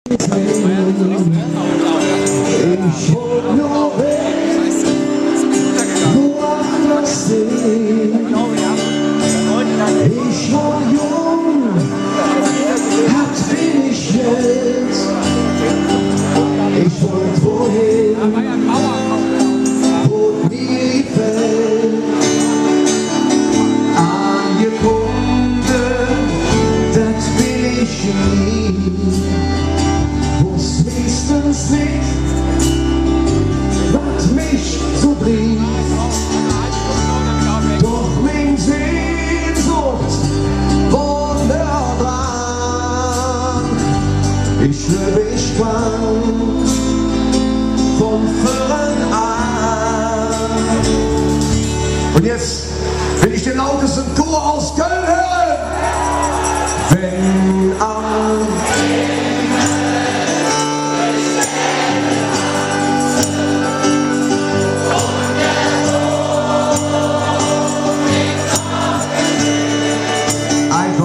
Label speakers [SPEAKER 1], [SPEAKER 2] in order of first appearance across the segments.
[SPEAKER 1] Ich wollte nur weg, woanders hin. Ich war jung, hat wenig Geld. Ich wollte wohin, wo mir gefällt. Angekommen, das will ich nie. Wo's wenigstens nicht, was mich so blieb. Doch mein Sehnsucht wunderbar. Ich schwöre, ich kann von vorn an. Und jetzt will ich den lautesten Chor aus Köln hören. Wenn am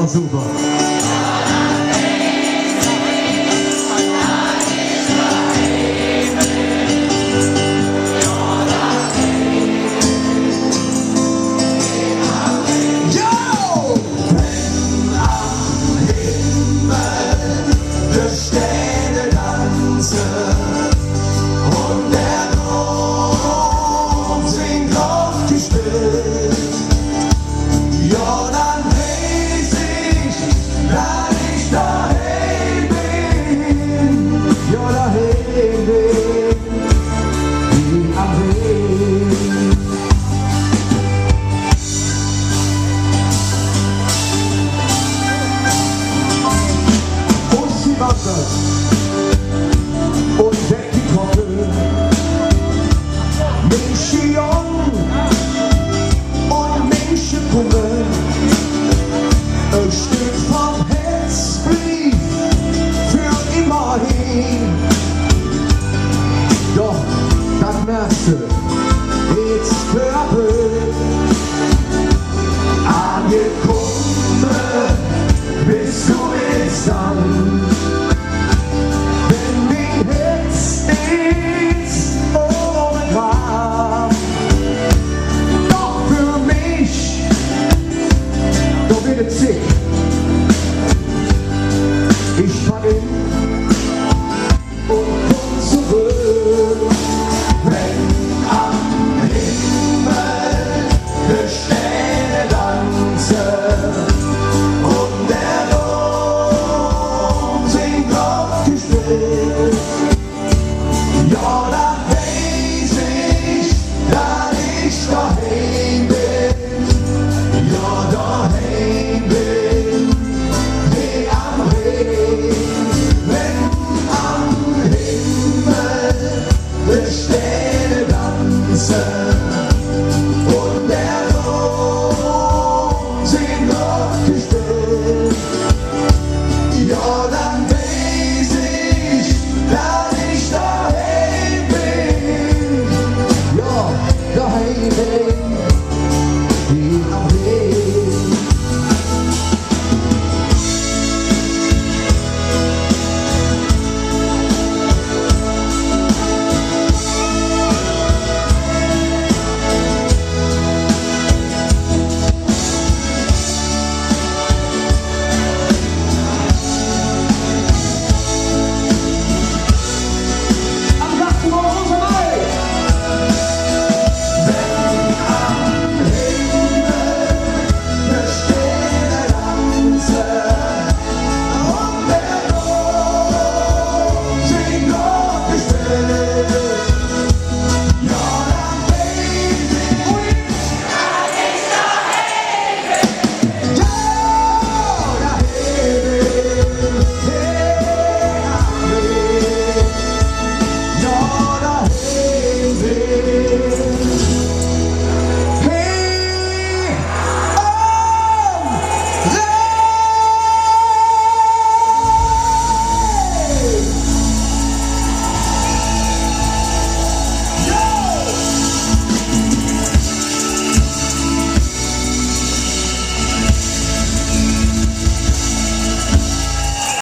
[SPEAKER 1] super. Und weg die Trottel, Menchion und Menschenkummel. Ein Stück vom Herz blieb für immer hin. Doch das merkst du, jetzt Körper angekommen, bist du jetzt dann. Ich fang ihn und komm zurück, wenn am Himmel die Sterne tanzen und der Dom singt aufgestellt.